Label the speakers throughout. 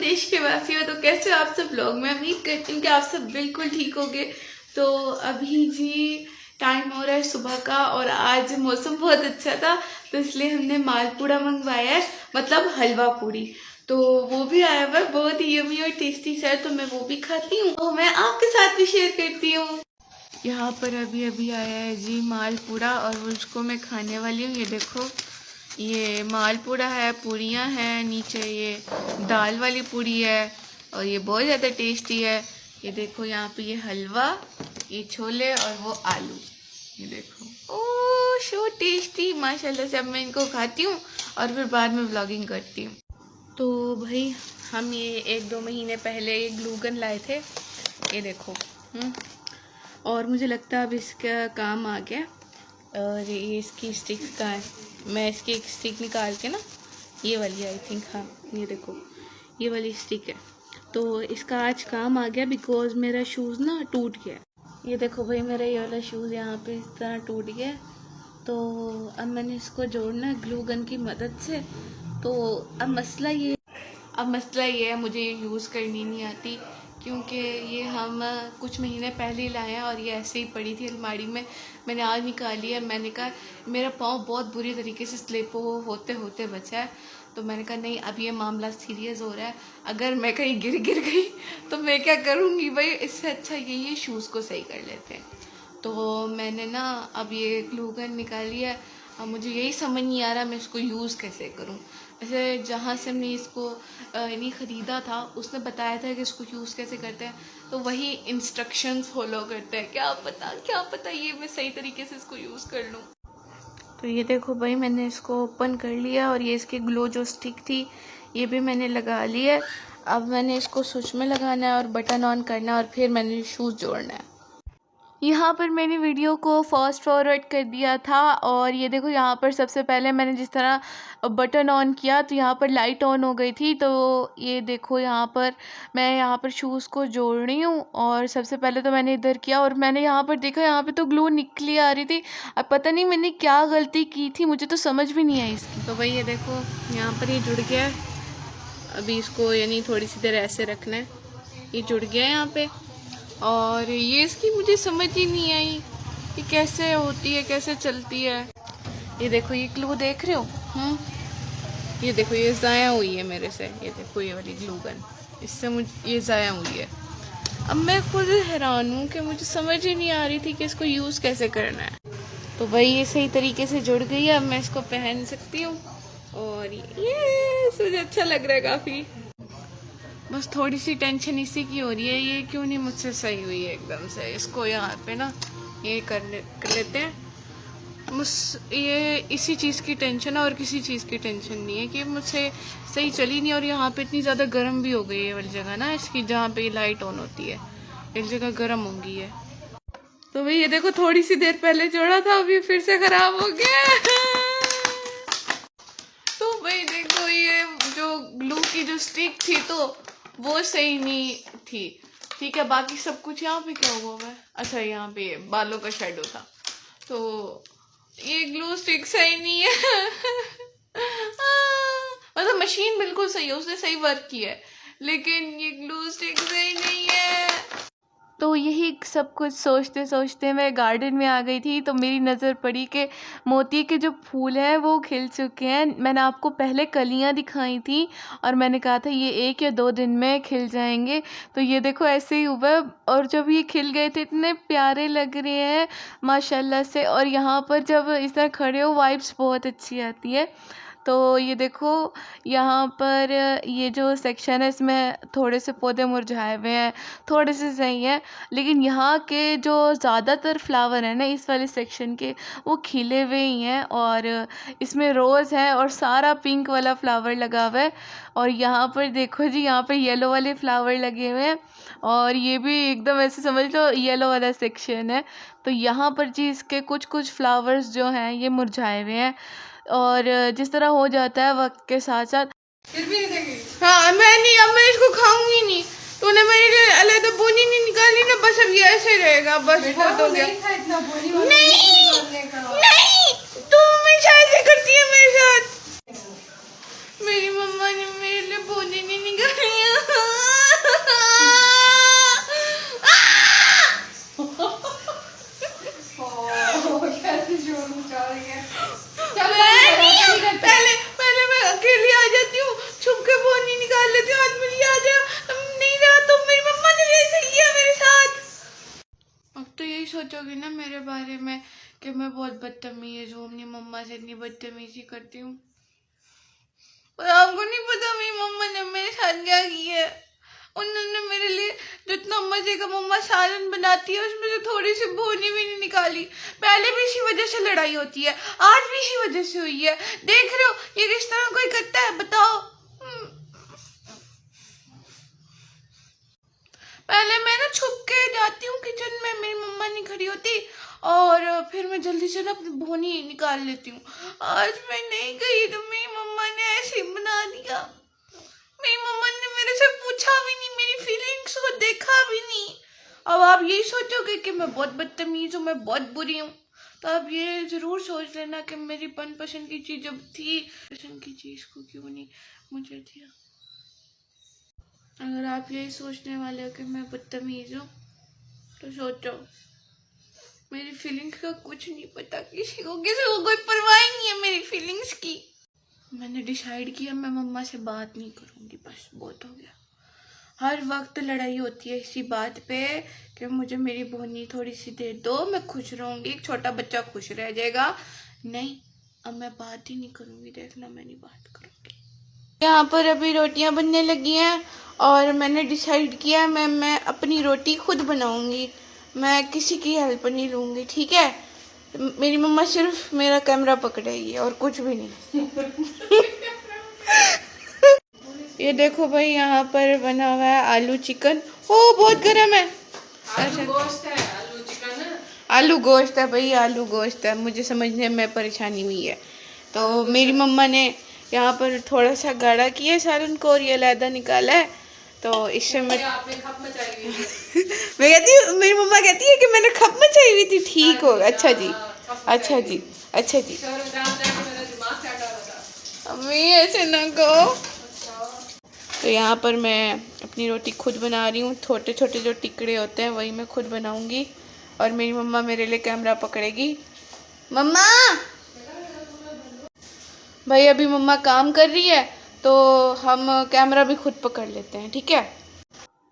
Speaker 1: देश के वासी हो, तो कैसे हो आप सब लोग। मैं उम्मीद करती हूँ कि आप सब बिल्कुल ठीक होंगे। तो अभी जी टाइम हो रहा है सुबह का और आज मौसम बहुत अच्छा था, तो इसलिए हमने मालपूड़ा मंगवाया है, मतलब हलवा पूड़ी। तो वो भी आया हुआ है, बहुत ही यमी और टेस्टी सा है, तो मैं वो भी खाती हूँ, तो मैं आपके साथ भी शेयर करती हूँ। यहाँ पर अभी अभी आया है जी मालपूड़ा और उसको मैं खाने वाली हूँ। ये देखो, ये मालपूड़ा है, पूड़ियाँ हैं, नीचे ये दाल वाली पूड़ी है और ये बहुत ज़्यादा टेस्टी है। ये देखो यहाँ पे ये हलवा, ये छोले और वो आलू, ये देखो, ओह सो टेस्टी माशाल्लाह से। अब मैं इनको खाती हूँ और फिर बाद में व्लॉगिंग करती हूँ। तो भाई हम ये 1-2 महीने पहले ये ग्लू गन लाए थे, ये देखो। और मुझे लगता है अब इसका काम आ गया। और ये इसकी स्टिक का है, मैं इसकी एक स्टिक निकाल के ना, ये वाली आई थिंक, हाँ ये देखो ये वाली स्टिक है, तो इसका आज काम आ गया बिकॉज मेरा शूज़ ना टूट गया। ये देखो भाई मेरा ये वाला शूज़ यहाँ पे इस तरह टूट गया, तो अब मैंने इसको जोड़ना है ग्लू गन की मदद से। तो अब मसला ये है मुझे ये यूज़ करनी नहीं आती, क्योंकि ये हम कुछ महीने पहले ही लाए हैं और ये ऐसे ही पड़ी थी अलमारी में। मैंने आज निकाली है, मैंने कहा मेरा पाँव बहुत बुरी तरीके से स्लिप होते होते बचा है, तो मैंने कहा नहीं अब ये मामला सीरियस हो रहा है, अगर मैं कहीं गिर गई तो मैं क्या करूँगी भाई, इससे अच्छा ये शूज़ को सही कर लेते हैं। तो मैंने ना अब ये ग्लू गन निकाली है, अब मुझे यही समझ नहीं आ रहा मैं इसको यूज़ कैसे करूँ। वैसे जहाँ से हमने इसको यानी ख़रीदा था उसने बताया था कि इसको यूज़ कैसे करते हैं, तो वही इंस्ट्रक्शंस फॉलो करते हैं। क्या पता ये मैं सही तरीके से इसको यूज़ कर लूँ। तो ये देखो भाई मैंने इसको ओपन कर लिया और ये इसकी ग्लो जो स्टिक थी ये भी मैंने लगा ली है। अब मैंने इसको स्विच में लगाना है और बटन ऑन करना है और फिर मैंने शूज़ जोड़ना है। यहाँ पर मैंने वीडियो को फास्ट फॉरवर्ड कर दिया था और ये देखो यहाँ पर सबसे पहले मैंने जिस तरह बटन ऑन किया तो यहाँ पर लाइट ऑन हो गई थी। तो ये देखो यहाँ पर मैं यहाँ पर शूज़ को जोड़ रही हूँ और सबसे पहले तो मैंने इधर किया और मैंने यहाँ पर देखा यहाँ पे तो ग्लू निकली आ रही थी। अब पता नहीं मैंने क्या गलती की थी, मुझे तो समझ भी नहीं आई इसकी। तो भाई ये देखो यहाँ पर ये जुड़ गया है, अभी इसको यानी थोड़ी सी देर ऐसे रखना है, ये जुड़ गया है यहाँ पर। और ये इसकी मुझे समझ ही नहीं आई कि कैसे होती है, कैसे चलती है। ये देखो ये ग्लू देख रहे हो, ये देखो ये ज़ाया हुई है मेरे से, ये देखो ये वाली ग्लू गन इससे मुझे ये ज़ाया हुई है। अब मैं खुद हैरान हूँ कि मुझे समझ ही नहीं आ रही थी कि इसको यूज़ कैसे करना है। तो भाई ये सही तरीके से जुड़ गई है, अब मैं इसको पहन सकती हूँ और ये मुझे अच्छा लग रहा है काफ़ी। बस थोड़ी सी टेंशन इसी की हो रही है, ये क्यों नहीं मुझसे सही हुई है एकदम से। इसको यहाँ पे ना ये कर लेते हैं। ये इसी चीज़ की टेंशन है और किसी चीज़ की टेंशन नहीं है कि मुझसे सही चली नहीं। और यहाँ पे इतनी ज़्यादा गर्म भी हो गई है ये वाली जगह ना, इसकी जहाँ पे लाइट ऑन होती है एक जगह गर्म हो गई है। तो भाई ये देखो थोड़ी सी देर पहले जोड़ा था अभी फिर से ख़राब हो गया। तो भाई देखो ये जो ग्लू की जो स्टिक थी तो वो सही नहीं थी, ठीक है। बाकी सब कुछ यहाँ पे क्या हुआ है, अच्छा यहाँ पे बालों का शेडो था, तो ये ग्लू स्टिक सही नहीं है। मतलब मशीन बिल्कुल सही है, उसने सही वर्क किया है, लेकिन ये ग्लू स्टिक सही नहीं है। तो यही सब कुछ सोचते सोचते मैं गार्डन में आ गई थी, तो मेरी नज़र पड़ी कि मोती के जो फूल हैं वो खिल चुके हैं। मैंने आपको पहले कलियां दिखाई थी और मैंने कहा था ये 1 या 2 दिन में खिल जाएंगे, तो ये देखो ऐसे ही हुआ। और जब ये खिल गए थे इतने प्यारे लग रहे हैं माशाल्लाह से। और यहाँ पर जब इस तरह खड़े हो वाइब्स बहुत अच्छी आती है। तो ये देखो यहाँ पर ये जो सेक्शन है इसमें थोड़े से पौधे मुरझाए हुए हैं, थोड़े से सही हैं, लेकिन यहाँ के जो ज़्यादातर फ्लावर हैं ना इस वाले सेक्शन के वो खिले हुए ही हैं। और इसमें रोज़ है और सारा पिंक वाला फ्लावर लगा हुआ है। और यहाँ पर देखो जी यहाँ पर येलो वाले फ्लावर लगे हुए हैं और ये भी एकदम ऐसे समझ लो येलो वाला सेक्शन है। तो यहाँ पर जी इसके कुछ कुछ फ्लावर्स जो हैं ये मुरझाए हुए हैं और जिस तरह हो जाता है वक्त के साथ साथ। फिर भी हाँ अब मैं इसको खाऊंगी नहीं, तूने मेरे लिए अलग बोनी नहीं निकाली ना, बस अब ये ऐसे रहेगा, बस बहुत हो गया। नहीं तू हमेशा ऐसे करती है मेरे साथ। मेरी मम्मा ने मेरे लिए बोनी नहीं निकाली है। सोचोगे ना मेरे बारे में कि मैं बहुत बदतमीज हूँ, अपनी मम्मा से इतनी बदतमीजी करती हूँ, पर आपको नहीं पता मेरी मम्मा ने मेरे साथ क्या किया है। उन्होंने मेरे लिए जितना मजे का मम्मा सालन बनाती है उसमें से थोड़ी सी भुनी भी नहीं निकाली। पहले भी इसी वजह से लड़ाई होती है, आज भी इसी वजह से हुई है। देख रहे हो ये किस तरह कोई करता है, बताओ। पहले मैं ना छुप के जाती हूँ किचन में, मेरी मम्मा नहीं खड़ी होती, और फिर मैं जल्दी से ना अपनी भुनी निकाल लेती हूँ। आज मैं नहीं गई तो मेरी मम्मा ने ऐसे ही बना दिया। मेरी मम्मा ने मेरे से पूछा भी नहीं, मेरी फीलिंग्स को देखा भी नहीं। अब आप यही सोचोगे कि मैं बहुत बदतमीज हूँ, मैं बहुत बुरी हूँ, तो आप ये ज़रूर सोच लेना कि मेरी मनपसंद की चीज़ जब थी, पसंद की चीज़ को क्यों नहीं मुझे दिया। अगर आप यही सोचने वाले हो कि मैं बदतमीज हूँ तो सोचो, मेरी फीलिंग्स का कुछ नहीं पता किसी को कोई परवाह नहीं है मेरी फीलिंग्स की। मैंने डिसाइड किया मैं मम्मा से बात नहीं करूँगी, बस बहुत हो गया। हर वक्त लड़ाई होती है इसी बात पे कि मुझे मेरी भोनी थोड़ी सी दे दो, मैं खुश रहूँगी, एक छोटा बच्चा खुश रह जाएगा। नहीं, अब मैं बात ही नहीं करूँगी, देखना मैं नहीं बात करूँगी। यहाँ पर अभी रोटियाँ बनने लगी हैं और मैंने डिसाइड किया मैं अपनी रोटी खुद बनाऊँगी, मैं किसी की हेल्प नहीं लूँगी, ठीक है। मेरी मम्मा सिर्फ मेरा कैमरा पकड़ेगी और कुछ भी नहीं। ये देखो भाई, यहाँ पर बना हुआ है आलू चिकन। ओ बहुत गर्म है।
Speaker 2: आलू गोश्त है, आलू चिकन है।
Speaker 1: आलू गोश्त है भाई, आलू गोश्त है। मुझे समझने में परेशानी हुई है। तो मेरी मम्मा ने यहाँ पर थोड़ा सा गाढ़ा किया सालन को और ये अलहदा निकाला है, तो इससे मैं मैं कहती हूँ, मेरी मम्मा कहती है कि मैंने खप मचाई हुई थी। ठीक हो, अच्छा जी, अच्छा जी, अच्छा जी। अम्मी ऐसे ना कहो। तो यहाँ पर मैं अपनी रोटी खुद बना रही हूँ, छोटे छोटे जो टिकड़े होते हैं वही मैं खुद बनाऊँगी, और मेरी मम्मा मेरे लिए कैमरा पकड़ेगी। मम्मा भाई, अभी मम्मा काम कर रही है तो हम कैमरा भी खुद पकड़ लेते हैं, ठीक है।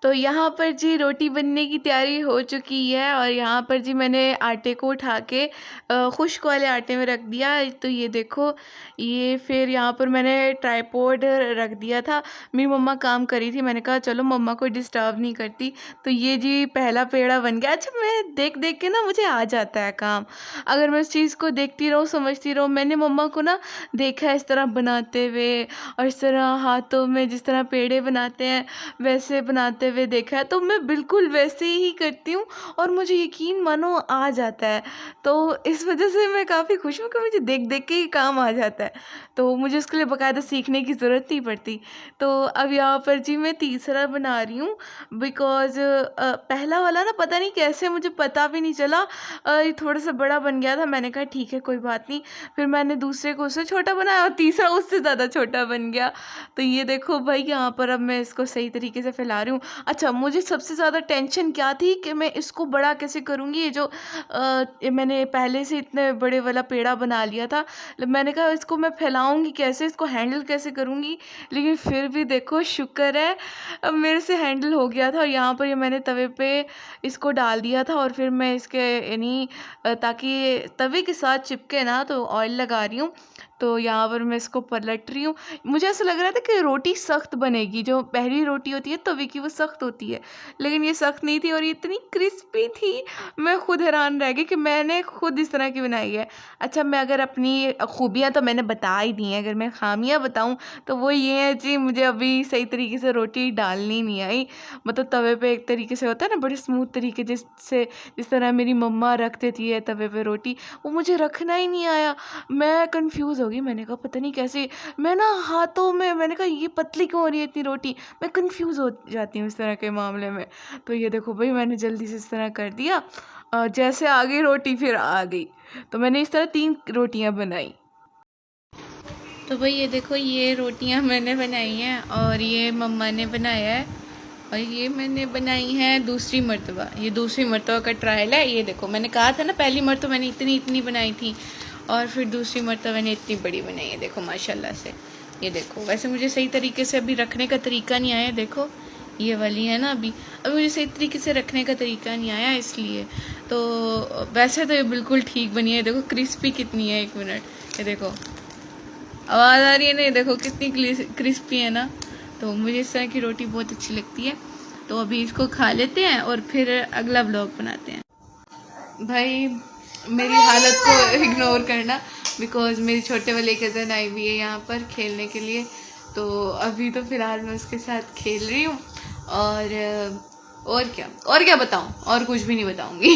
Speaker 1: तो यहाँ पर जी रोटी बनने की तैयारी हो चुकी है, और यहाँ पर जी मैंने आटे को उठा के खुश्क वाले आटे में रख दिया। तो ये देखो, ये फिर यहाँ पर मैंने ट्राइपॉड रख दिया था। मेरी मम्मा काम कर रही थी, मैंने कहा चलो मम्मा को डिस्टर्ब नहीं करती। तो ये जी पहला पेड़ा बन गया। अच्छा, मैं देख देख के ना मुझे आ जाता है काम, अगर मैं उस चीज़ को देखती रहूँ, समझती रहूँ। मैंने मम्मा को ना देखा है इस तरह बनाते हुए, और इस तरह हाथों में जिस तरह पेड़े बनाते हैं वैसे बनाते हुए देखा है, तो मैं बिल्कुल वैसे ही करती हूँ और मुझे यकीन मानो आ जाता है। तो इस वजह से मैं काफ़ी खुश हूँ कि मुझे देख देख के ही काम आ जाता है, तो मुझे उसके लिए बाकायदा सीखने की ज़रूरत नहीं पड़ती। तो अब यहाँ पर जी मैं तीसरा बना रही हूँ, बिकॉज़ पहला वाला ना पता नहीं कैसे मुझे पता भी नहीं चला, ये थोड़ा सा बड़ा बन गया था। मैंने कहा ठीक है कोई बात नहीं, फिर मैंने दूसरे को उससे छोटा बनाया और तीसरा उससे ज़्यादा छोटा बन गया। तो ये देखो भाई, यहाँ पर अब मैं इसको सही तरीके से फैला रही हूँ। अच्छा, मुझे सबसे ज़्यादा टेंशन क्या थी कि मैं इसको बड़ा कैसे करूँगी। ये जो मैंने पहले से इतने बड़े वाला पेड़ा बना लिया था, मैंने कहा इसको मैं फैलाऊँगी कैसे, इसको हैंडल कैसे करूँगी। लेकिन फिर भी देखो, शुक्र है अब मेरे से हैंडल हो गया था। और यहाँ पर ये मैंने तवे पे इसको डाल दिया था, और फिर मैं इसके यानी ताकि तवे के साथ चिपके ना, तो ऑयल लगा रही हूँ। तो यहाँ पर मैं इसको पलट रही हूँ। मुझे ऐसा लग रहा था कि रोटी सख्त बनेगी, जो पहली रोटी होती है तवे की वो सख्त होती है, लेकिन ये सख्त नहीं थी और ये इतनी क्रिस्पी थी, मैं खुद हैरान रह गई कि मैंने खुद इस तरह की बनाई है। अच्छा, मैं अगर अपनी खूबियाँ तो मैंने बता ही दी हैं, अगर मैं खामियाँ बताऊँ तो वो ये है जी, मुझे अभी सही तरीके से रोटी डालनी नहीं आई। मतलब तवे पे एक तरीके से होता है ना, बड़े स्मूथ तरीके जिस तरह मेरी मम्मा रख देती है तवे पे रोटी, वो मुझे रखना ही नहीं आया। मैं कंफ्यूज हो गई, मैंने कहा पता नहीं कैसे, मैं ना हाथों में, मैंने कहा ये पतली क्यों हो रही है इतनी रोटी, मैं कंफ्यूज हो जाती हूँ इस तरह के मामले में। तो ये देखो भाई, मैंने जल्दी से इस तरह कर दिया, जैसे आ गई रोटी फिर आ गई। तो मैंने इस तरह 3 रोटियां बनाई। तो भाई ये देखो, ये रोटियां मैंने बनाई हैं और ये मम्मा ने बनाया है, और ये मैंने बनाई है दूसरी मर्तबा। ये दूसरी मर्तबा का ट्रायल है। ये देखो, मैंने कहा था ना पहली मर्तबा मैंने इतनी बनाई थी, और फिर दूसरी मर्तबा मैंने इतनी बड़ी बनाई है। देखो माशाल्लाह से, ये देखो। वैसे मुझे सही तरीके से अभी रखने का तरीका नहीं आया। देखो, ये वाली है ना। अभी मुझे सही तरीके से रखने का तरीका नहीं आया इसलिए। तो वैसे तो ये बिल्कुल ठीक बनी है। देखो क्रिस्पी कितनी है, 1 मिनट, ये देखो आवाज़ आ रही है ना, ये देखो कितनी क्रिस्पी है ना। तो मुझे इस तरह की रोटी बहुत अच्छी लगती है। तो अभी इसको खा लेते हैं और फिर अगला व्लॉग बनाते हैं। भाई मेरी हालत को इग्नोर करना, बिकॉज मेरी छोटे वाली कज़न आई हुई है यहाँ पर खेलने के लिए। तो अभी तो फ़िलहाल मैं उसके साथ खेल रही हूँ। और क्या बताऊँ, और कुछ भी नहीं बताऊँगी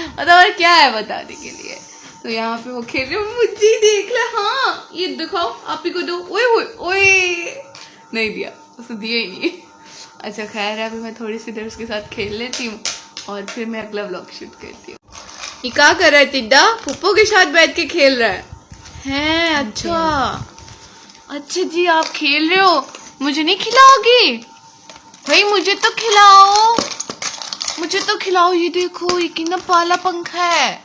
Speaker 1: मतलब और क्या है बताने के लिए। तो यहाँ पे वो खेल रहे हो, मुझे देख ला। हाँ ये दिखाओ, आप ही को दो। ओए ओए ओए, नहीं दिया, उसे दिया ही नहीं। अच्छा खैर है, अभी मैं थोड़ी सी देर उसके साथ खेल लेती हूँ और फिर मैं अगला व्लॉग शूट करती हूँ। ये क्या कर रहा है टिड्डा? पुप्पो के साथ बैठ के खेल रहा है? अच्छा जी, आप खेल रहे हो, मुझे नहीं खिलाओगी? भाई मुझे तो खिलाओ, ये देखो ये कितना पाला पंखा है।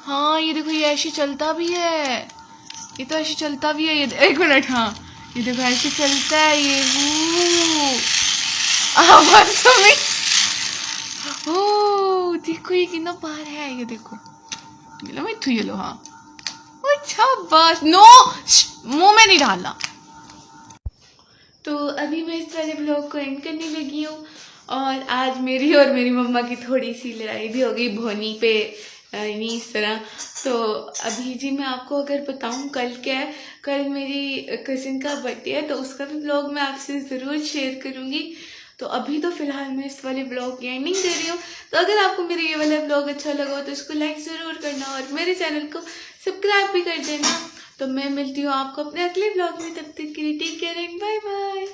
Speaker 1: हाँ ये देखो, ये ऐसे चलता भी है, ये तो ऐसे चलता भी है। ये 1 मिनट, हाँ ये देखो ऐसे चलता है ये। आवाज सुनी? ओह देखो ये कितना पार है, ये देखो, ये लो मिठू, ये लो। हाँ अच्छा बस, नो मुंह में नहीं डालना। तो अभी मैं इस वाले ब्लॉग को एंड करने लगी हूँ। और आज मेरी और मेरी मम्मा की थोड़ी सी लड़ाई भी हो गई भोनी पे, नहीं इस तरह। तो अभी जी मैं आपको अगर बताऊँ कल क्या है, कल मेरी कज़िन का बर्थडे है, तो उसका भी ब्लॉग मैं आपसे ज़रूर शेयर करूँगी। तो अभी तो फ़िलहाल मैं इस वाले ब्लॉग की एंडिंग दे रही हूँ। तो अगर आपको मेरा ये वाला ब्लॉग अच्छा लगा हो तो इसको लाइक ज़रूर करना और मेरे चैनल को सब्सक्राइब भी कर देना। तो मैं मिलती हूँ आपको अपने अगले ब्लॉग में, तब तक के लिए take care and bye bye.